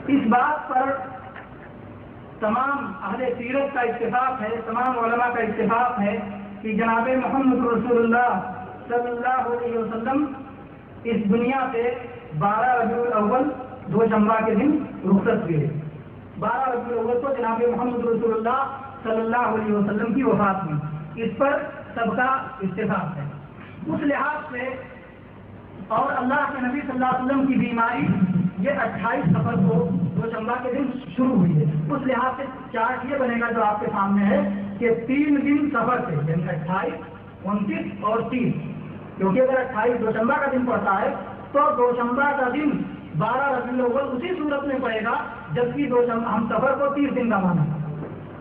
اس بات پر تمام اہل سیرت کا اتفاق ہے، تمام علماء کا اتفاق ہے کہ جناب محمد رسول اللہ صلی اللہ علیہ وسلم اس دنیا سے 12 ربیع الاول دوشنبہ کے دن رخصت ہوئے۔ 12 ربیع الاول کو جناب محمد رسول اللہ صلی اللہ علیہ وسلم کی وفات ہوئی، اس پر سب کا اتفاق ہے۔ اس لحاظ سے اور اللہ کے نبی صلی اللہ علیہ وسلم کی بیماری یہ 28 صفر کو دوشنبہ کے دن شروع ہوئی ہے۔ اس لحاظ سے چارٹ یہ بنے گا جو آپ کے سامنے ہے کہ 3 دن سفر سے، یعنی 28، 29 اور 30، کیونکہ اگر 28 دوشنبہ کا دن پڑتا ہے تو دوشنبہ کا دن 12 ربیع الاول اسی صورت میں پڑے گا، جبکہ ہم سفر کو 30 دن کا مانا۔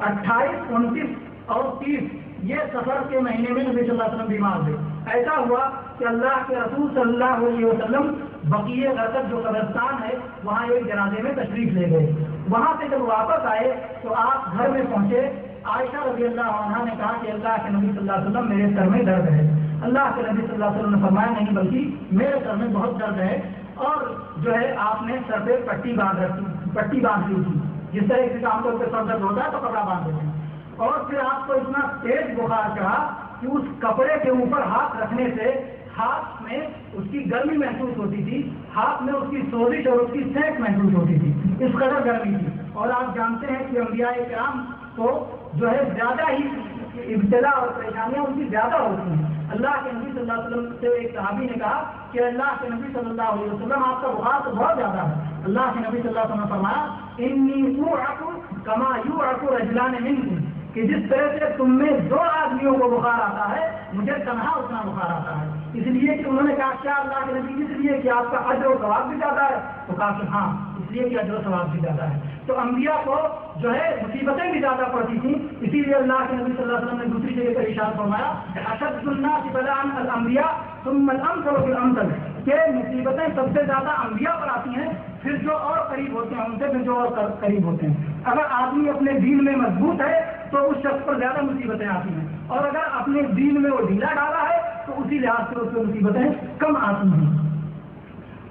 28، 29 اور 30 یہ سفر کے مہینے میں نبی صلی اللہ علیہ وسلم بیمار ہوئے۔ ایسا ہوا کہ اللہ کے رسول صلی اللہ علیہ وسلم بقیع غرقد جو قبرستان ہے وہاں ایک جنازے میں تشریف لے گئے۔ وہاں سے جب واپس آئے تو آپ گھر میں پہنچے، عائشہ رضی اللہ عنہا نے کہا کہ اللہ کے نبی صلی اللہ علیہ وسلم میرے سر میں درد ہے۔ اللہ کے نبی صلی اللہ علیہ وسلم نے فرمایا نہیں، بلکہ میرے سر میں بہت درد ہے، اور جو ہے آپ نے سر پہ پٹی باندھ لی تھی، جس طرح سے عام طور پہ سر درد ہوتا ہے تو کپڑا باندھ دیتے ہیں، اور پھر آپ کو اتنا تیز بخار چڑھا کہ اس کپڑے کے اوپر ہاتھ رکھنے سے ہاتھ میں اس کی گرمی محسوس ہوتی تھی، ہاتھ میں اس کی سوزش اور اس کی سینک محسوس ہوتی تھی، اس قدر گرمی تھی۔ اور آپ جانتے ہیں کہ انبیاء کرام کو جو ہے زیادہ ہی ابتلا اور پریشانیاں ان کی زیادہ ہوتی ہیں۔ اللہ کے نبی صلی اللہ علیہ وسلم سے ایک صحابی نے کہا کہ اللہ کے نبی صلی اللہ علیہ وسلم آپ کا بخار تو بہت زیادہ ہے۔ اللہ کے نبی صلی اللہ علیہ وسلم نے فرمایا انی اوعق کما یوعق رجلان منکم، کہ جس طرح سے تم میں 2 آدمیوں کو بخار آتا ہے مجھے تنہا اتنا بخار آتا ہے۔ اس لیے کہ انہوں نے کہا کیا اللہ کے نبی اس لیے کہ آپ کا اجر و ثواب بھی زیادہ ہے؟ تو کہا کہ ہاں، اس لیے کہ اجر و ثواب بھی زیادہ ہے۔ تو انبیاء کو جو ہے مصیبتیں بھی زیادہ پڑتی تھیں، اسی لیے اللہ کے نبی صلی اللہ علیہ وسلم نے دوسری جگہ پر ارشاد فرمایا اشد الناس بلاء الانبیاء ثم الامثل بالامثل، کہ مصیبتیں سب سے زیادہ انبیاء پر آتی ہیں، پھر جو اور قریب ہوتے ہیں ان سے، پھر جو اور قریب ہوتے ہیں۔ اگر آدمی اپنے دین میں مضبوط ہے تو اس شخص پر زیادہ مصیبتیں آتی ہیں، اور اگر اپنے دین میں وہ ڈھیلا ڈالا ہے تو اسی لحاظ سے اس کو مصیبتیں کم آتی ہیں۔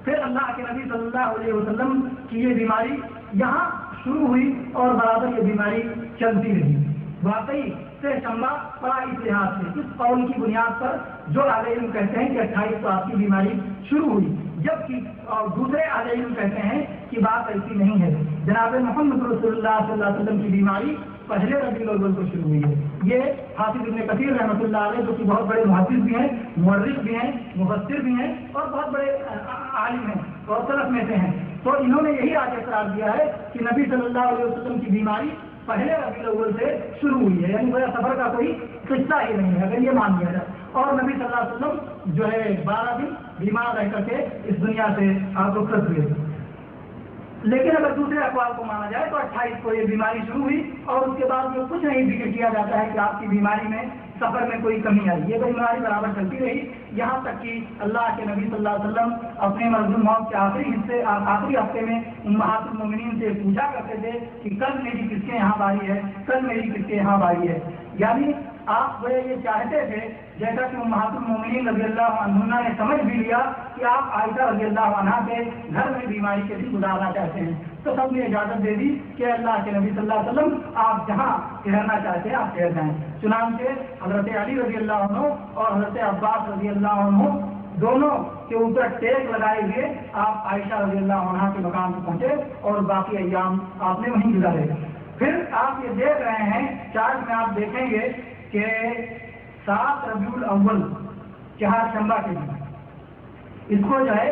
پھر اللہ کے نبی صلی اللہ علیہ وسلم کی یہ بیماری یہاں شروع ہوئی اور برابر یہ بیماری چلتی رہی۔ واقعی سے شمبا پڑا اس لحاظ سے، اس قول کی بنیاد پر جو اہل علم کہتے ہیں کہ 28 کو آپ کی بیماری شروع ہوئی، جبکہ دوسرے اہل علم کہتے ہیں کہ بات ایسی نہیں ہے۔ جناب محمد رسول اللہ صلی اللہ علیہ وسلم کی بیماری پہلے ربیع الاول کو شروع ہوئی ہے۔ یہ حافظ ابن کثیر رحمۃ اللہ علیہ جو کہ بہت بڑے محدث بھی ہیں، مورخ بھی ہیں، مفسر بھی ہیں، اور بہت بڑے عالم ہیں اور سلف میں سے ہیں، تو انہوں نے یہی آج قرار دیا ہے کہ نبی صلی اللہ علیہ وسلم کی بیماری پہلے ربیع الاول سے شروع ہوئی ہے، یعنی میرا سفر کا کوئی قصہ ہی نہیں ہے اگر یہ مان لیا جائے۔ اور نبی صلی اللہ علیہ وسلم جو ہے 12 دن بیمار رہ کر کے اس دنیا سے رخصت ہوئے۔ لیکن اگر دوسرے اقوال کو مانا جائے تو 28 کو یہ بیماری شروع ہوئی، اور اس کے بعد یہ کچھ نہیں ذکر کیا جاتا ہے کہ آپ کی بیماری میں سفر میں کوئی کمی آئی۔ یہ بیماری برابر چلتی رہی یہاں تک کہ اللہ کے نبی صلی اللہ علیہ وسلم اپنے مرض الموت کے آخری ہفتے میں امہات المومنین سے پوچھا کرتے تھے کہ کل میری کس کے یہاں باری ہے، کل میری کس کے یہاں باری ہے۔ یعنی آپ یہ چاہتے تھے، جیسا کہ امہات المومنین رضی اللہ عنہا نے سمجھ بھی لیا کہ آپ عائشہ رضی اللہ عنہا کے گھر میں بیماری کے دن گزارنا چاہتے ہیں، تو سب نے اجازت دے دی کہ اللہ کے نبی صلی اللہ علیہ وسلم آپ جہاں ٹھہرنا چاہتے ہیں آپ ٹھہر جائیں۔ چنانچہ حضرت علی رضی اللہ عنہ اور حضرت عباس رضی اللہ عنہ دونوں کے اوپر ٹیک لگائے ہوئے آپ عائشہ رضی اللہ عنہا کے مقام پر پہنچے اور باقی ایام آپ نے وہیں گزارے۔ پھر آپ یہ دیکھ رہے ہیں چارٹ میں، آپ دیکھیں گے کہ 7 ربیع الاول چہارشنبہ کے دن اس کو جو ہے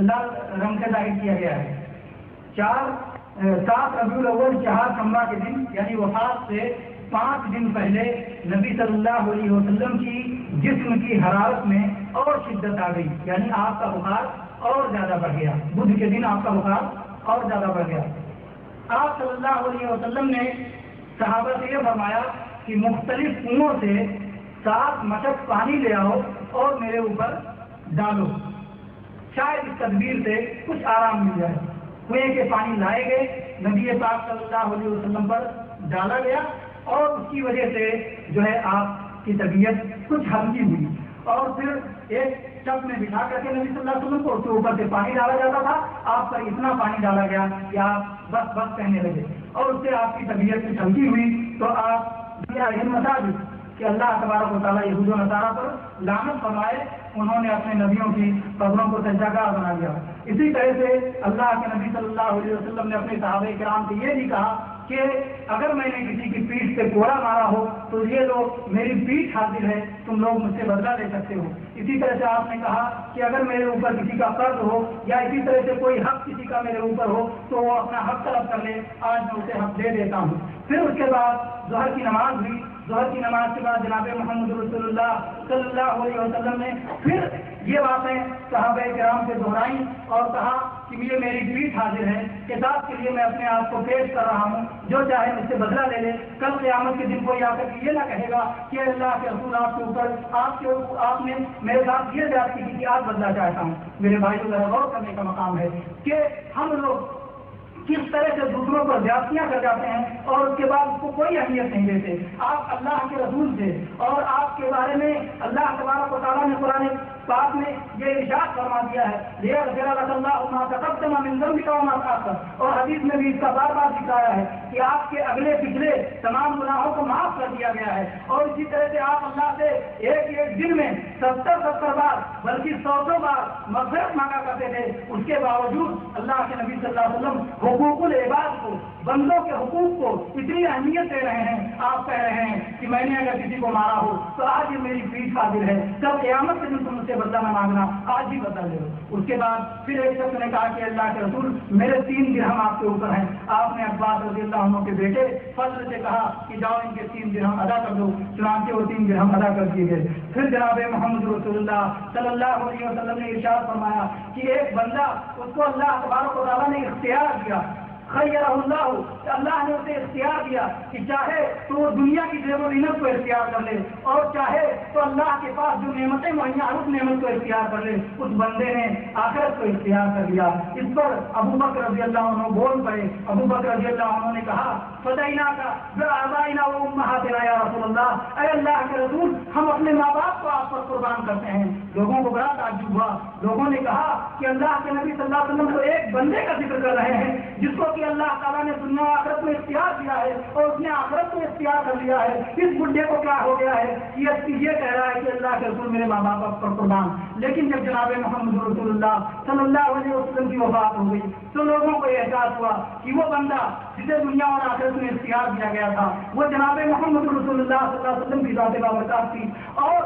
لال رنگ سے ظاہر کیا گیا ہے۔ 7 ربیع الاول چہارشنبہ کے دن یعنی وفات سے 5 دن پہلے نبی صلی اللہ علیہ وسلم کی جسم کی حرارت میں اور شدت آ گئی، یعنی آپ کا بخار اور زیادہ بڑھ گیا۔ بدھ کے دن آپ کا بخار اور زیادہ بڑھ گیا۔ آپ صلی اللہ علیہ وسلم نے صحابہ سے یہ فرمایا کہ مختلف کنووں سے 7 مشک پانی لے آؤ اور میرے اوپر ڈالو، شاید اس تدبیر سے کچھ آرام مل جائے۔ کنویں کے پانی لائے گئے، نبی پاک صلی اللہ علیہ وسلم پر ڈالا گیا، اور اس کی وجہ سے جو ہے آپ کی طبیعت کچھ ہلکی ہوئی، اور پھر ایک چپ میں بٹھا کر کے نبی صلی اللہ علیہ وسلم کو اس کے اوپر سے پانی ڈالا جاتا تھا. آپ پر اتنا پانی ڈالا گیا کہ آپ بس کہنے لگے اور اس سے آپ کی طبیعت کی ٹھنڈی ہوئی تو آپ ہمت آ گئی کہ اللہ تبارک و تعالیٰ یہود و نصارہ پر لعنت فرمائے. انہوں نے اپنے نبیوں کی قبروں کو سجدہ بنا دیا. اسی طرح سے اللہ کے نبی صلی اللہ علیہ وسلم نے اپنے صحابہ کرام سے یہ بھی کہا کہ اگر میں نے کسی کی پیٹھ پہ کوڑا مارا ہو تو یہ لوگ میری پیٹھ حاضر ہے, تم لوگ مجھ سے بدلہ لے سکتے ہو. اسی طرح سے آپ نے کہا کہ اگر میرے اوپر کسی کا قرض ہو یا اسی طرح سے کوئی حق کسی کا میرے اوپر ہو تو وہ اپنا حق طلب کر لے, آج میں اسے حق دے دیتا ہوں. پھر اس کے بعد ظہر کی نماز ہوئی. ظہر کی نماز کے بعد جناب محمد رسول اللہ صلی اللہ علیہ وسلم نے پھر یہ باتیں صحابہ کرام سے دہرائیں اور کہا کہ یہ میری پیٹھ حاضر ہے, کتاب کے لیے میں اپنے آپ کو پیش کر رہا ہوں, جو چاہے مجھ سے بدلہ لے لے. کل قیامت کے دن کوئی آ کر کے یہ نہ کہے گا کہ اللہ کے رسول آپ کے اوپر آپ نے میرے ساتھ یہ بات کی کہ آج بدلہ چاہتا ہوں. میرے بھائیوں ذرا غور کرنے کا مقام ہے کہ ہم لوگ کس طرح سے دوسروں پر زیادتیاں کر جاتے ہیں اور اس کے بعد اس کو کوئی اہمیت نہیں دیتے. آپ اللہ کے رسول سے اور آپ کے بارے میں اللہ تبارک و تعالیٰ نے قرآن پاک میں یہ ارشاد فرما دیا ہے اور حدیث میں بھی اس کا بار بار دکھایا ہے کہ آپ کے اگلے پچھلے تمام گناہوں کو معاف کر دیا گیا ہے. اور اسی طرح سے آپ اللہ سے ایک دن میں 70 بار بلکہ 100 بار مغفرت مانگا کرتے تھے. اس کے باوجود اللہ کے نبی صلی اللہ علیہ وسلم حقوق العباد کو, بندوں کے حقوق کو اتنی اہمیت دے رہے ہیں. آپ کہہ رہے ہیں کہ میں نے اگر کسی کو مارا ہو تو آج یہ میری پیٹھ حاضر ہے, کل قیامت کے دن تم سے بدلہ نہ مانگنا, آج ہی بدلہ لے لو. اس کے بعد پھر ایک شخص نے کہا کہ اللہ کے رسول میرے 3 درہم آپ کے اوپر ہیں. آپ نے عباس رضی اللہ عنہ کے بیٹے فضل سے کہا کہ جاؤ ان کے 3 درہم ادا کر دو. چنانچہ وہ 3 درہم ادا کر دیے گئے. پھر جناب محمد رسول اللہ صلی اللہ علیہ وسلم نے ارشاد فرمایا کہ ایک بندہ اس کو اللہ تبارک و تعالیٰ نے اختیار دیا, خیر اللہ نے اسے اختیار دیا کہ چاہے تو وہ دنیا کی زیب و زینت کو اختیار کر لے اور چاہے تو اللہ کے پاس جو نعمتیں مہیا اس نعمت کو اختیار کر لے. اس بندے نے آخرت کو اختیار کر لیا. اس پر ابو بکر رضی اللہ عنہ بول پڑے. ابو بکر رضی اللہ عنہ نے کہا فدینا کا بآبائنا و امہاتنا یا رسول اللہ, اے اللہ کے رسول ہم اپنے ماں باپ کو آپ پر قربان کرتے ہیں. لوگوں کو بڑا تعجب ہوا. لوگوں نے کہا کہ اللہ کے نبی صلی اللہ علیہ وسلم تو ایک بندے کا ذکر کر رہے ہیں جس کو کہ اللہ تعالیٰ نے دنیا آخرت کو اختیار دیا ہے اور اس نے آخرت کو اختیار کر لیا ہے. اس بڈھے کو کیا ہو گیا ہے یہ کہہ رہا ہے کہ اللہ کے رسول میرے ماں باپ پر قربان. لیکن جب جناب محمد رسول اللہ صلی اللہ علیہ وسلم کی وفات ہو گئی تو لوگوں کو یہ احساس ہوا کہ وہ بندہ جسے دنیا اور آخرت میں اختیار دیا گیا تھا وہ جناب محمد رسول اللہ صلی اللہ علیہ وسلم کی ذات بابرکات تھی. اور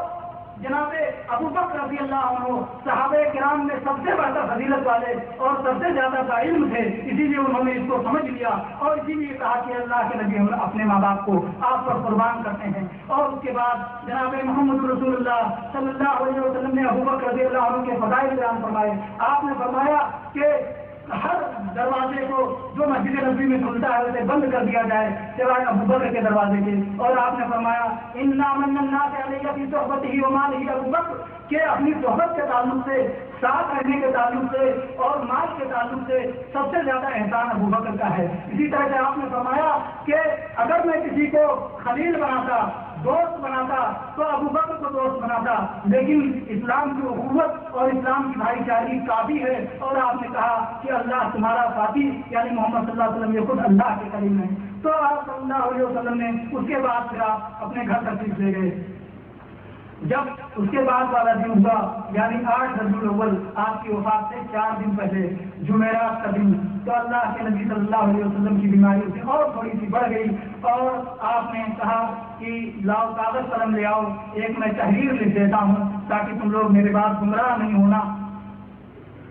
جناب ابو بکر رضی اللہ عنہ صحابہ کرام میں سب سے بڑھتا فضیلت والے اور سب سے زیادہ کا علم تھے, اسی لیے انہوں نے اس کو سمجھ لیا اور اسی لیے کہا کہ اللہ کے نبی ہم اپنے ماں باپ کو آپ پر قربان کرتے ہیں. اور اس کے بعد جناب محمد رسول اللہ صلی اللہ علیہ وسلم نے ابو بکر رضی اللہ عنہ کے فضائل بیان فرمائے. آپ نے فرمایا کہ ہر دروازے کو جو مسجد نبوی میں کھلتا ہے اسے بند کر دیا جائے سوائے ابو بکر کے دروازے کے. اور آپ نے فرمایا انا من الناس علیہ فی صحبتہ و مالہ ابو بکر, کہ اپنی صحبت کے تعلق سے, ساتھ رہنے کے تعلق سے اور مال کے تعلق سے سب سے زیادہ احسان ابو بکر کا ہے. اسی طرح سے آپ نے فرمایا کہ اگر میں کسی کو خلیل بناتا, دوست بناتا تو ابو بکر کو دوست بناتا, لیکن اسلام کی اخوت اور اسلام کی بھائی چارگی کافی ہے. اور آپ نے کہا کہ اللہ تمہارا ساتھی یعنی محمد صلی اللہ علیہ وسلم یہ خود اللہ کے کریم ہے. تو آپ صلی اللہ علیہ وسلم نے اس کے بعد پھر آپ اپنے گھر تشریف لے گئے. جب اس کے بعد والا دن ہوا یعنی 8 ربیع الاول آپ کی وفات سے 4 دن پہلے جمعرات کا دن, تو اللہ کے نبی صلی اللہ علیہ وسلم کی بیماری اسے اور تھوڑی سی بڑھ گئی اور آپ نے کہا کہ لاؤ کاغذ قلم لے آؤ, ایک میں تحریر لکھ دیتا ہوں تاکہ تم لوگ میرے بعد گمراہ نہیں ہونا.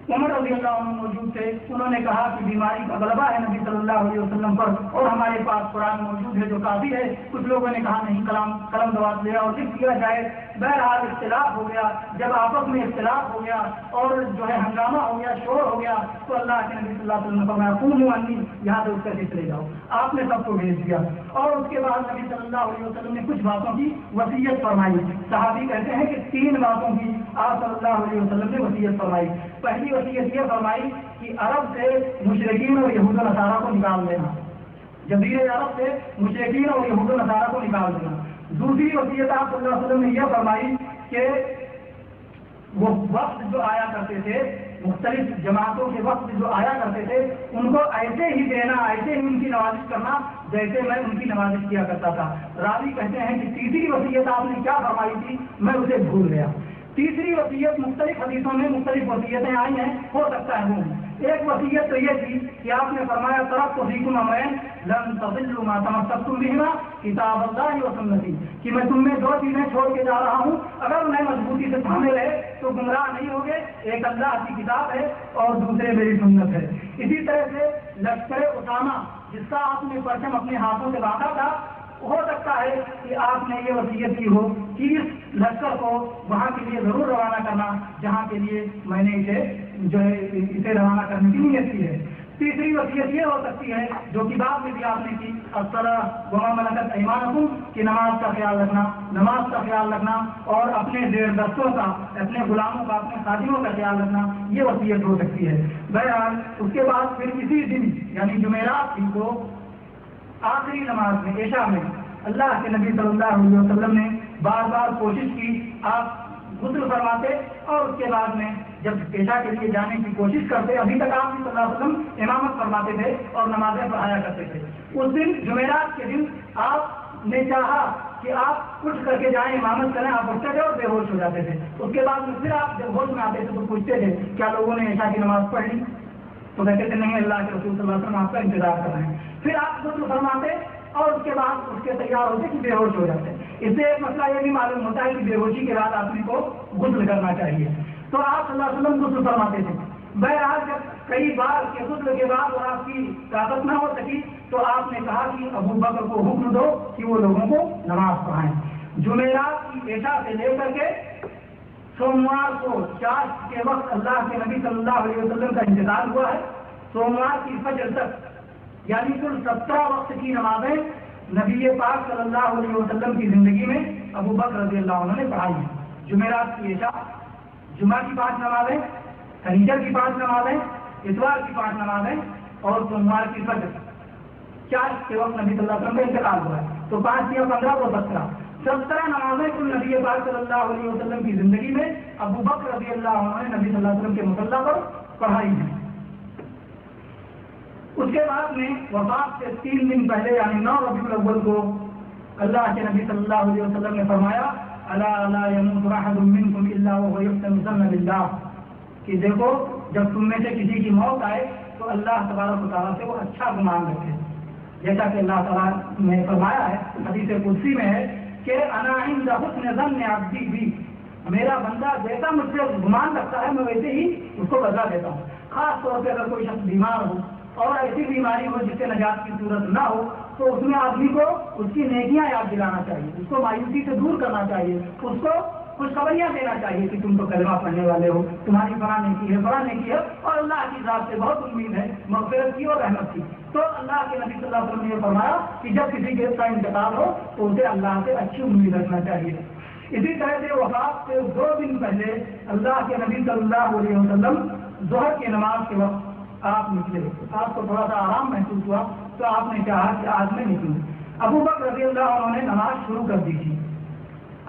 عمر رضی اللہ عنہ موجود تھے. انہوں نے کہا کہ بیماری کا غلبہ ہے نبی صلی اللہ علیہ وسلم پر اور ہمارے پاس قرآن موجود ہے جو کافی ہے. کچھ لوگوں نے کہا نہیں قلم دوات لے اور لکھ دیا جائے. بہرحال اختلاف ہو گیا. جب آپس میں اختلاف ہو گیا اور جو ہے ہنگامہ ہو گیا, شور ہو گیا, تو اللہ کے نبی صلی اللہ علیہ وسلم نے فرمایا قوموا عنی, یہاں سے اٹھ کر چلے جاؤ. آپ نے سب کو بھیج دیا اور اس کے بعد نبی صلی اللہ علیہ وسلم نے کچھ باتوں کی وصیت فرمائی. صحابی کہتے ہیں کہ 3 باتوں کی آپ صلی اللہ علیہ وسلم نے وصیت فرمائی. پہلی وصیت یہ فرمائی کہ عرب سے مشرکین اور یہود و نصارہ کو نکال دینا, جزیرہ عرب سے مشرکین اور یہود و نصارہ کو نکال دینا. دوسری وصیت آپ صلی اللہ علیہ وسلم نے یہ فرمائی کہ وہ وقت جو آیا کرتے تھے، مختلف جماعتوں کے وقت جو آیا کرتے تھے، ان کو ایسے ہی دینا، ایسے ہی ان کی نوازش کرنا جیسے میں ان کی نوازش کیا کرتا تھا۔ راوی کہتے ہیں کہ تیسری وصیت آپ نے کیا فرمائی تھی، میں اسے بھول گیا۔ تیسری وصیت، مختلف حدیثوں میں مختلف وصیتیں آئی ہیں، ہو سکتا ہے وہ ایک وصیت تو یہ تھی کہ آپ نے فرمایا ترکت فیکم امرین لن تضلوا ما تمسکتم بہما کتاب اللہ و سنتی، کہ میں تم میں دو چیزیں چھوڑ کے جا رہا ہوں، اگر انہیں مضبوطی سے تھامے رہے تو گمراہ نہیں ہوگے، ایک اللہ کی کتاب ہے اور دوسرے میری سنت ہے۔ اسی طرح سے لشکر اسامہ جس کا آپ نے پرچم اپنے ہاتھوں سے باندھا تھا، ہو سکتا ہے کہ آپ نے یہ وصیت کی ہو کہ اس لشکر کو وہاں کے لیے ضرور روانہ کرنا جہاں کے لیے میں نے اسے روانہ کرنے کی نیت کی ہے۔ تیسری وصیت یہ ہو سکتی ہے جو کہ بعد میں بھی آپ نے کی، الصلاۃ وما ملکت ایمانکم، کہ نماز کا خیال رکھنا، نماز کا خیال رکھنا اور اپنے زیر دستوں کا، اپنے غلاموں کا، اپنے خادموں کا خیال رکھنا، یہ وصیت ہو سکتی ہے۔ بہرحال اس کے بعد پھر اسی دن یعنی جمعرات دن کو آخری نماز میں عشاء میں اللہ کے نبی صلی اللہ علیہ وسلم نے بار بار کوشش کی، آپ غسل فرماتے اور اس کے بعد میں جب عشاء کے لیے جانے کی کوشش کرتے، ابھی تک آپ صلی اللہ علیہ وسلم امامت فرماتے تھے اور نمازیں پڑھایا کرتے تھے۔ اس دن جمعرات کے دن آپ نے چاہا کہ آپ اٹھ کر کے جائیں، امامت کریں، آپ اٹھتے تھے اور بے ہوش ہو جاتے تھے۔ اس کے بعد میں پھر آپ جب ہوش میں آتے تھے تو پوچھتے تھے کیا لوگوں نے عشاء کی نماز پڑھ لی؟ تو کہتے تھے نہیں، اللہ کے رسول صلی اللہ علیہ وسلم آپ کا انتظار کر رہے ہیں۔ پھر آپ غسل فرماتے اور اس کے بعد اس کے تیار ہوتے کہ بے ہوش ہو جاتے۔ اس سے ایک مسئلہ یہ بھی معلوم ہوتا ہے کہ بے ہوشی کے بعد آدمی کو غسل کرنا چاہیے، تو آپ صلی اللہ علیہ وسلم غسل فرماتے تھے۔ بہرحال جب کئی بار کے غسل کے بعد اور آپ کی طاقت نہ ہو سکی تو آپ نے کہا کہ ابو بکر کو حکم دو کہ وہ لوگوں کو نماز پڑھائیں۔ جمعرات کی عشاء سے لے کر کے سوموار کو چاشت کے وقت اللہ کے نبی صلی اللہ علیہ وسلم کا انتقال ہوا ہے۔ سوموار کی فجر تک یعنی کل 17 وقت کی نمازیں نبی پاک صلی اللہ علیہ وسلم کی زندگی میں ابو بکر رضی اللہ عنہ نے پڑھائی ہیں۔ جمعرات کی عشاء، جمعہ کی 5 نمازیں، شنیچر کی 5 نمازیں، اتوار کی 5 نمازیں اور سوموار کی فجر۔ چاشت کے وقت نبی صلی اللہ علیہ وسلم کا انتقال ہوا ہے، تو 5 یا 15 تو 17 نمازیں کل نبی پاک صلی اللہ علیہ وسلم کی زندگی میں ابو بکر رضی اللہ عنہ نے نبی صلی اللہ علیہ وسلم کے مصلی پر پڑھائی ہیں۔ اس کے بعد میں وفات سے 3 دن پہلے یعنی 9 ربیع الاول کو اللہ کے نبی صلی اللہ علیہ وسلم نے فرمایا الا لا يموت احد منكم الا وهو يحسن الظن بالله، کہ دیکھو جب تم میں سے کسی کی موت آئے تو اللہ تبارک و تعالیٰ سے وہ اچھا گمان رکھے، جیسا کہ اللہ تعالیٰ نے فرمایا ہے حدیث قدسی میں ہے کہ انا عند حسن ظن عبدی بی، میرا بندہ جیسا مجھ سے گمان رکھتا ہے میں ویسے ہی اس کو بدلا دیتا ہوں۔ خاص طور پہ اگر کوئی شخص بیمار ہو اور ایسی بیماری ہو جس سے نجات کی صورت نہ ہو تو اس میں آدمی کو اس کی نیکیاں یاد دلانا چاہیے، اس کو مایوسی سے دور کرنا چاہیے، اس کو خوشخبریاں دینا چاہیے کہ تم تو کلمہ پڑھنے والے ہو، تمہاری بڑا نیکی ہے، بڑا نیکی ہے اور اللہ کی ذات سے بہت امید ہے مغفرت کی اور رحمت کی۔ تو اللہ کے نبی صلی اللہ علیہ وسلم نے فرمایا کہ جب کسی کے کا انتقال ہو تو اسے اللہ سے اچھی امید رکھنا چاہیے۔ اسی طرح سے وفات سے 2 دن پہلے اللہ کے نبی صلی اللہ علیہ وسلم ظہر کی نماز کے وقت آپ نکلے، آپ کو تھوڑا سا آرام محسوس ہوا تو آپ نے کہا کہ آج میں نکلوں۔ ابو بکر رضی اللہ عنہ نے نماز شروع کر دی تھی،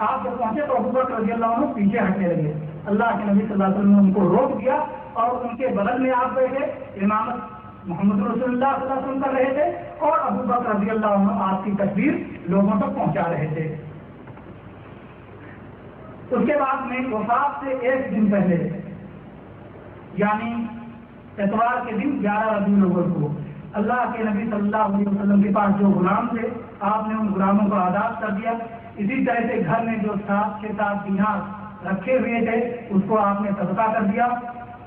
آپ جب پہنچے تو ابو بکر رضی اللہ عنہ پیچھے ہٹنے لگے، اللہ کے نبی صلی اللہ علیہ وسلم نے ان کو روک دیا اور ان کے بغل میں آپ بیٹھے، امامت محمد رسول اللہ صلی اللہ علیہ وسلم کر رہے تھے اور ابو بکر رضی اللہ عنہ آپ کی تکبیر لوگوں تک پہنچا رہے تھے۔ اس کے بعد میں وفات سے 1 دن پہلے یعنی اتوار کے دن 11 ربیع الاول کو اللہ کے نبی صلی اللہ علیہ وسلم کے پاس جو غلام تھے آپ نے ان غلاموں کو آزاد کر دیا۔ اسی طرح سے گھر میں جو 7 دینار رکھے ہوئے تھے اس کو آپ نے صدقہ کر دیا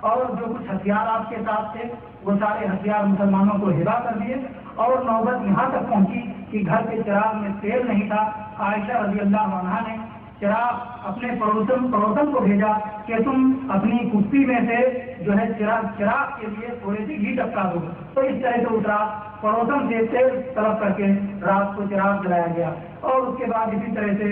اور جو کچھ ہتھیار آپ کے ساتھ تھے وہ سارے ہتھیار مسلمانوں کو ہبا کر دیے اور نوبت یہاں تک پہنچی کہ گھر کے چراغ میں تیل نہیں تھا۔ عائشہ رضی اللہ عنہا نے چراغ اپنے پڑوسن کو بھیجا کہ تم اپنی کشتی میں سے جو ہے چراغ کے لیے تھوڑی سی گھی ٹپکا دو، تو اس طرح سے اترا، پڑوسن سے تیل طلب کر کے رات کو چراغ جلایا گیا اور اس کے بعد اسی طرح سے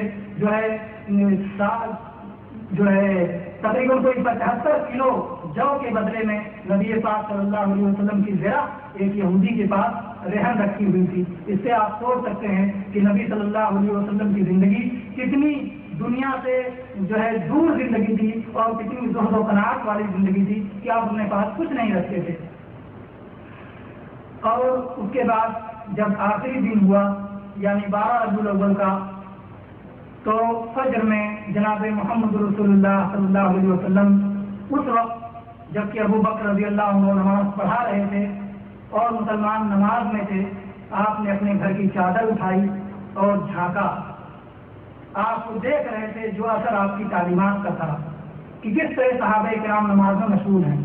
جو ہے تقریباً کوئی 75 کلو جو کے بدلے میں نبی پاک صلی اللہ علیہ وسلم کی زرہ ایک یہودی کے پاس رہن رکھی ہوئی تھی۔ اس سے آپ سوچ سکتے ہیں کہ نبی صلی اللہ علیہ وسلم کی زندگی کتنی دنیا سے جو ہے دور زندگی تھی اور کتنی زہد و قناعت والی زندگی تھی کہ آپ اپنے پاس کچھ نہیں رکھتے تھے. اور اس کے بعد جب آخری دن ہوا یعنی 12 ربیع الاول کا، تو فجر میں جناب محمد رسول اللہ صلی اللہ علیہ وسلم اس وقت جبکہ ابو بکر رضی اللہ عنہ نماز پڑھا رہے تھے اور مسلمان نماز میں تھے، آپ نے اپنے گھر کی چادر اٹھائی اور جھانکا. آپ کو دیکھ رہے تھے جو اثر آپ کی تعلیمات کا تھا کہ کس طرح صحابہ کرام نماز میں مشغول ہیں.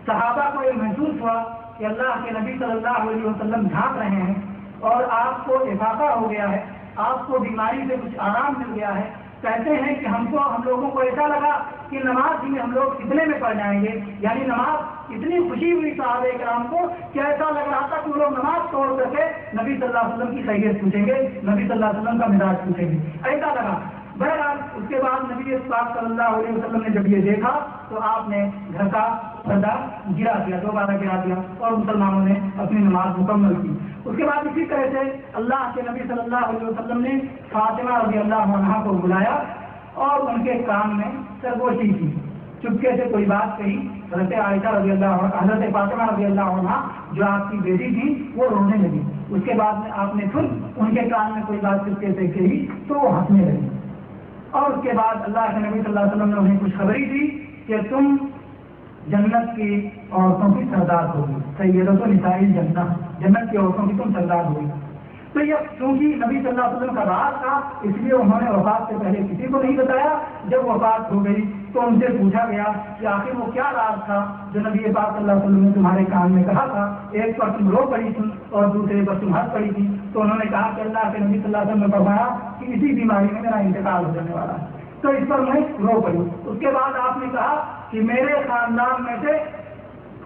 صحابہ کو یہ محسوس ہوا کہ اللہ کے نبی صلی اللہ علیہ وسلم جھانک رہے ہیں اور آپ کو افاقہ ہو گیا ہے، آپ کو بیماری سے کچھ آرام مل گیا ہے. کہتے ہیں کہ ہم لوگوں کو ایسا لگا کہ نماز ہی میں ہم لوگ کتنے میں پڑھ جائیں گے، یعنی نماز اتنی خوشی ہوئی صحابہ کرام کو کہ ایسا لگ رہا تھا کہ وہ لوگ نماز توڑ کر کے نبی صلی اللہ علیہ وسلم کی خیریت پوچھیں گے، نبی صلی اللہ علیہ وسلم کا مزاج پوچھیں گے، ایسا لگا. بہرحال اس کے بعد نبی پاک صلی اللہ علیہ وسلم نے جب یہ دیکھا تو آپ نے گھر کا پردہ گرا دیا، دوبارہ گرا دیا اور مسلمانوں نے اپنی نماز مکمل کی. اس کے بعد اسی طرح سے اللہ کے نبی صلی اللہ علیہ وسلم نے فاطمہ رضی اللہ عنہا کو بلایا اور ان کے کان میں سرگوشی کی، چپکے سے کوئی بات کہی. حضرت عائشہ رضی اللہ عنہ، حضرت فاطمہ رضی اللہ عنہا جو آپ کی بیٹی تھی وہ رونے لگی. اس کے بعد میں آپ نے پھر ان کے کان میں کوئی بات چپکے سے کہی تو وہ ہنسنے لگی. اور اس کے بعد اللہ کے نبی صلی اللہ علیہ وسلم نے انہیں خوشخبری دی کہ تم جنت کی عورتوں کی سردار ہوگی، سیدۃ نساء الجنہ، جنت کی عورتوں کی تم سردار ہوگی. تو یہ چونکہ نبی صلی اللہ علیہ وسلم کا راز تھا اس لیے انہوں نے وفات سے پہلے کسی کو نہیں بتایا. جب وفات ہو گئی تو ان سے پوچھا گیا کہ آخر وہ کیا راز تھا جو نبی پاک صلی اللہ علیہ وسلم نے تمہارے کان میں کہا تھا، ایک پر تم رو پڑی تھی اور دوسرے پر تم ہنس پڑی تھی. تو انہوں نے کہا کہ اللہ کے نبی صلی اللہ علیہ وسلم نے فرمایا کہ اسی بیماری میں میرا انتقال ہو جانے والا ہے، تو اس پر میں رو پڑی. اس کے بعد آپ نے کہا کہ میرے خاندان میں سے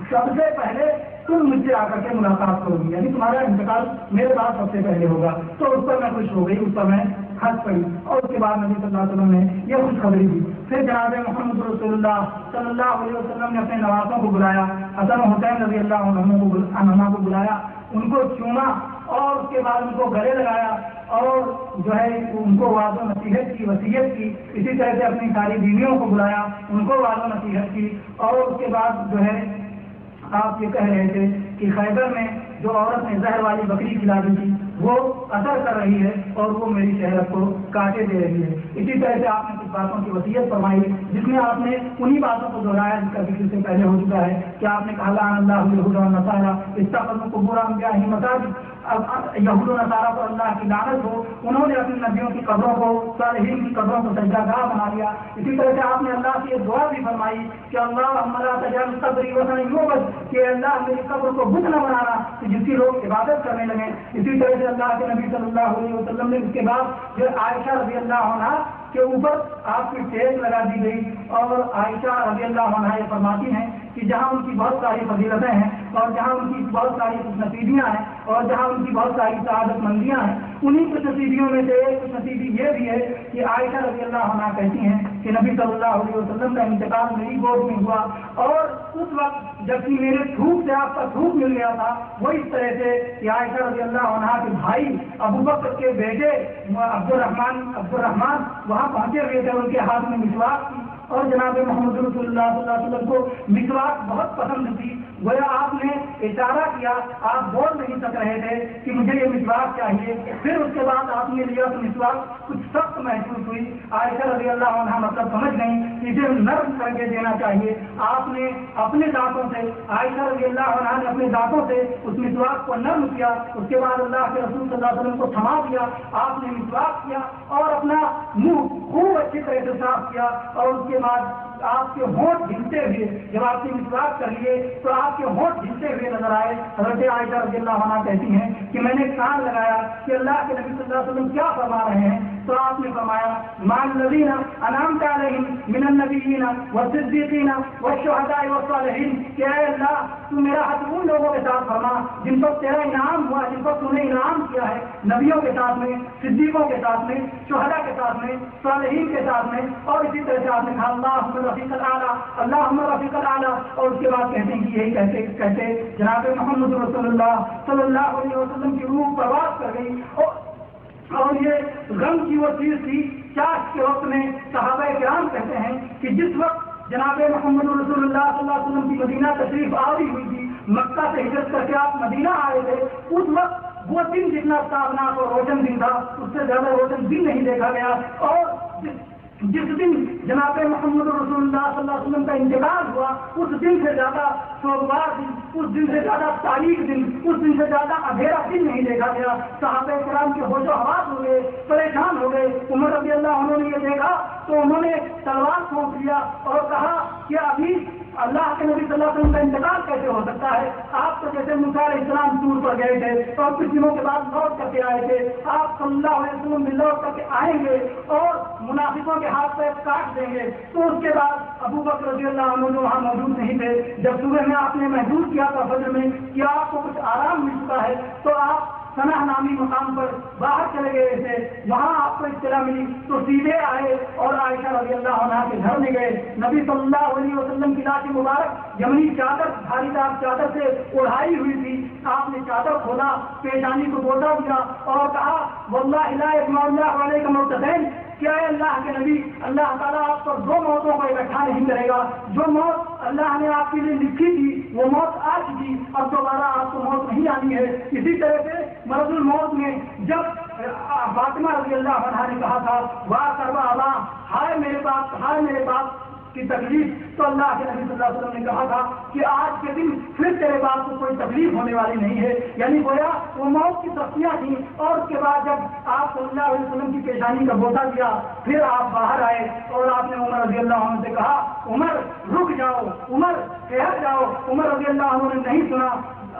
سب سے پہلے تم مجھ سے آ کر کے ملاقات کرو گی، یعنی تمہارا انتقال میرے پاس سب سے پہلے ہوگا. تو اس پر میں خوش ہو گئی، اس پر میں ہنس پڑی. اور اس کے بعد نبی صلی اللہ علیہ وسلم نے یہ خوشخبری دی. پھر جناب محمد رسول اللہ صلی اللہ علیہ وسلم نے اپنے نوازوں کو بلایا، حسن و حسین رضی اللہ عنہما کو بلایا، ان کو چوما اور اس کے بعد ان کو گلے لگایا اور جو ہے ان کو وعظ و نصیحت کی، وصیت کی. اسی طرح سے اپنی ساری بیویوں کو بلایا، ان کو وعظ و نصیحت کی. اور اس کے بعد جو ہے آپ یہ کہہ رہے تھے کہ خیبر میں جو عورت نے زہر والی بکری کھلا دی تھی وہ اثر کر رہی ہے اور وہ میری شہرت کو کاٹے دے رہی ہے. اسی طرح سے آپ نے کچھ باتوں کی وصیت فرمائی جس میں آپ نے انہی باتوں کو دہرایا جس کا ذکر سے پہلے ہو چکا ہے کہ آپ نے کہا لعن اللہ اليهود والنصارى اتخذوا قبور انبیائهم مساجد. یہود و نصارہ پر اللہ کی لعنت ہو، انہوں نے اپنی نبیوں کی قبروں کو، صالحین کی قبروں کو سجدہ گاہ بنا لیا. اسی طرح سے آپ نے اللہ سے یہ دعا بھی فرمائی کہ اللہم لا تجعل قبری وثنا یعبد، کہ اللہ میری قبر کو بت نہ بنانا کہ جس کی لوگ عبادت کرنے لگے. اسی طرح سے اللہ کے نبی صلی اللہ علیہ وسلم نے اس کے بعد جو عائشہ رضی اللہ عنہا کے اوپر آپ کی ٹیگ لگا دی گئی. اور عائشہ رضی اللہ عنہا یہ فرماتی ہیں کہ جہاں ان کی بہت ساری فضیلتیں ہیں اور جہاں ان کی بہت ساری خوش نصیبیاں ہیں اور جہاں ان کی بہت ساری سعادت مندیاں ہیں، انہی خوش نصیبیوں میں سے ایک خوش نصیبی یہ بھی ہے کہ عائشہ رضی اللہ عنہا کہتی ہیں کہ نبی صلی اللہ علیہ وسلم کا انتقال میری گود میں ہوا اور اس وقت جبکہ میرے تھوک سے آپ کا تھوک مل گیا تھا، وہ اس طرح سے کہ عائشہ رضی اللہ عنہا کے بھائی ابو بکر کے بیٹے عبد الرحمان وہاں پہنچے ہوئے تھے، ان کے ہاتھ میں مسواک تھی اور جناب محمد رسول اللہ صلی اللہ علیہ وسلم کو مسواک بہت پسند تھی. گویا آپ نے اشارہ کیا، آپ بول نہیں سک رہے تھے کہ مجھے یہ مسواک چاہیے. پھر اس کے بعد آپ نے لیا تو مسواک کچھ سخت محسوس ہوئی. عائشہ رضی اللہ عنہا مطلب سمجھ گئی کہ اسے نرم کر کے دینا چاہیے. آپ نے اپنے دانتوں سے، عائشہ رضی اللہ عنہا نے اپنے دانتوں سے اس مسواک کو نرم کیا. اس کے بعد اللہ کے رسول صلی اللہ علیہ وسلم کو تھما دیا، آپ نے مسواک کیا اور اپنا منہ خوب اچھی طرح سے صاف کیا. اور اس کے بعد آپ کے ہونٹ جھلتے ہوئے، جب آپ نے مسواک کر لیے تو آپ کے ہونٹ جھلتے ہوئے نظر آئے. حضرت عائشہ رضی اللہ عنہا کہتی ہیں کہ میں نے کان لگایا کہ اللہ کے نبی صلی اللہ علیہ وسلم کیا فرما رہے ہیں. تو آپ نے فرمایا مان الذین انعمت علیہم من النبیین والصدیقین والشہداء والصالحین، کہ اے اللہ تو میرا حق ان لوگوں کے ساتھ فرما جن پر تیرا انعام ہوا، جن پر تو نے انعام کیا ہے، نبیوں کے ساتھ میں، صدیقوں کے ساتھ میں، شہداء کے ساتھ میں، صالحین کے ساتھ میں. اور اسی طرح سے آپ نے کہا اللہم رفیق الاعلیٰ، اللہم رفیق الاعلیٰ. اور اس کے بعد کہتے ہیں کہ یہی کہتے کہتے جناب محمد رسول اللہ صلی اللہ علیہ وسلم کی روح پرواز کر گئی. اور یہ غم کی وہ چیز تھی 50 کے وقت میں صحابہ کرام کہتے ہیں کہ جس وقت جناب محمد رسول اللہ صلی اللہ علیہ وسلم کی مدینہ تشریف آوری ہوئی تھی، مکہ سے ہجرت کر کے آپ مدینہ آئے تھے، اس وقت وہ دن جتنا تابناک اور روشن دن تھا اس سے زیادہ روشن دن نہیں دیکھا گیا، اور جس دن جناب محمد رسول اللہ صلی اللہ علیہ وسلم کا انتقال ہوا اس دن سے زیادہ سوگوار دن، اس دن سے زیادہ تاریخ دن، اس دن سے زیادہ اندھیرا دن نہیں دیکھا گیا۔ صحابہ کرام کے ہوش و حواس ہو گئے، پریشان ہو گئے۔ عمر رضی اللہ عنہ نے یہ دیکھا تو انہوں نے تلوار پھونک لیا اور کہا کہ ابھی اللہ کے نبی صلی اللہ علیہ وسلم کا انتقال کیسے ہو سکتا ہے؟ آپ تو جیسے موسیٰ علیہ السلام ٹور پر گئے تھے اور کچھ دنوں کے بعد لوٹ کر کے آئے تھے، آپ صلی اللہ علیہ وسلم بھی لوٹ کر کے آئیں گے اور منافقوں کے ہاتھ پہ کاٹ دیں گے۔ تو اس کے بعد ابو بکر رضی اللہ عنہ جو وہاں موجود نہیں تھے، جب صبح میں آپ نے محسوس کیا تھا فجر میں کہ آپ کو کچھ آرام مل چکا ہے، تو آپ سنہ نامی مقام پر باہر چلے گئے تھے، وہاں آپ کو اطلاع ملی تو سیدھے آئے اور عائشہ رضی اللہ عنہا کے گھر میں گئے۔ نبی صلی اللہ علیہ وسلم کی لاش مبارک یمنی چادر، بھاری دار چادر سے اڑائی ہوئی تھی، آپ نے چادر کھولا، پیشانی کو بوسہ دیا اور کہا واللہ لا یجمع اللہ علیکم موتین، کیا ہے اللہ کے نبی، اللہ تعالیٰ آپ پر دو موتوں کو اکٹھا نہیں کرے گا، جو موت اللہ نے آپ کے لیے لکھی تھی وہ موت آ چکی، اب دوبارہ آپ کو موت نہیں آنی ہے۔ اسی طرح سے مرض الموت میں جب فاطمہ رضی اللہ عنہا نے کہا تھا واہ کروا ابا، ہائے میرے باپ، ہائے میرے باپ کی تکلیف، تو اللہ کے نبی صلی اللہ علیہ وسلم نے کہا تھا کہ آج کے دن پھر تیرے باپ کو کوئی تکلیف ہونے والی نہیں ہے، یعنی گویا وہ موت کی سختیاں تھیں۔ اور اس کے بعد جب آپ صلی اللہ علیہ وسلم کی پیشانی کا بوسہ دیا، پھر آپ باہر آئے اور آپ نے عمر رضی اللہ عنہ سے کہا عمر رک جاؤ، عمر ٹھہر جاؤ۔ عمر رضی اللہ عنہ نے نہیں سنا،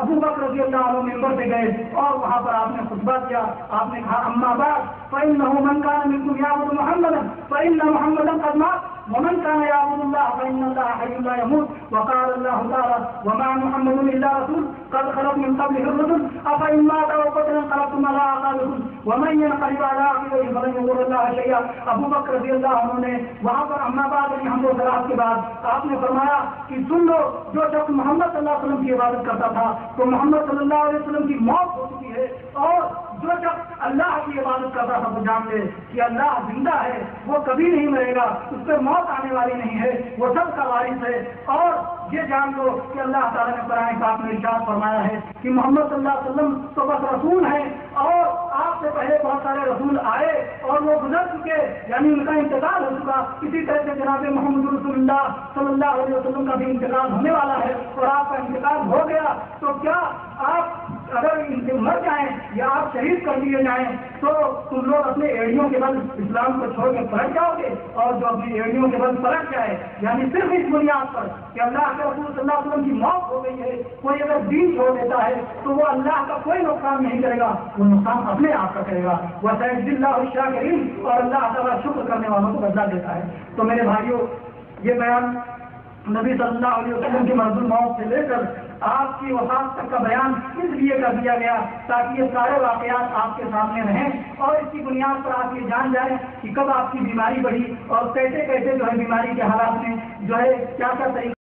ابو بکر رضی اللہ عنہ ممبر پہ گئے اور وہاں پر آپ نے خطبہ دیا، آپ نے کہا اما بعد فإنه من كان منكم يعبد محمدا فإن محمدا قد مات ومن كان يعبد الله فإن الله حي لا يموت وقال الله تعالى وما محمد إلا رسول قد خلت من قبله الرسل أفإن مات أو قتل انقلبتم على أعقابكم ومن ينقلب على عقبيه فلن يضر الله شيئا۔ ابو بکر رضی اللہ عنہ نے وہاں پر اما بعد یعنی حمد و ثنا کے بعد آپ نے فرمایا کہ سن لو، جو شخص محمد صلی اللہ علیہ وسلم کی عبادت کرتا تھا تو محمد صلی اللہ علیہ وسلم کی موت ہو چکی ہے، اور جو شخص اللہ کی عبادت کرتا تھا تو جان لے کہ اللہ زندہ ہے، وہ کبھی نہیں مرے گا، اس پہ موت آنے والی نہیں ہے، وہ سب کا وارث ہے۔ اور یہ جان لو کہ اللہ تعالیٰ نے قرآن پاک میں ارشاد فرمایا ہے کہ محمد صلی اللہ علیہ وسلم تو بس رسول ہیں، اور آپ سے پہلے بہت سارے رسول آئے اور وہ گزر چکے، یعنی ان کا انتقال ہو چکا۔ اسی طرح سے جناب محمد رسول اللہ صلی اللہ علیہ وسلم کا بھی انتقال ہونے والا ہے، اور آپ کا انتقال ہو گیا تو کیا آپ اگر مر جائیں یا آپ شہید کر دیے جائیں تو تم لوگ اپنے ایڑیوں کے بل اسلام کو چھوڑ کے پلٹ جاؤ گے؟ اور جو اپنی ایڑیوں کے بل پلٹ جائے، یعنی صرف اس بنیاد پر کہ اللہ کے رسول صلی اللہ علیہ وسلم کی موت ہو گئی ہے، کوئی اگر دین چھوڑ دیتا ہے تو وہ اللہ کا کوئی نقصان نہیں کرے گا، وہ نقصان اپنے آپ کا کرے گا۔ وَسَيَجْزِي اللَّهُ الشَّاكِرِينَ، اور اللہ تعالیٰ شکر کرنے والوں کو بدلہ دیتا ہے۔ تو میرے بھائیوں، یہ بیان نبی صلی اللہ علیہ وسلم کی مرض الموت سے لے کر آپ کی وفات تک کا بیان اس لیے کر دیا گیا تاکہ یہ سارے واقعات آپ کے سامنے رہیں اور اس کی بنیاد پر آپ یہ جان جائیں کہ کب آپ کی بیماری بڑھی اور کیسے کیسے جو ہے بیماری کے حالات میں جو ہے کیا کیا طریقہ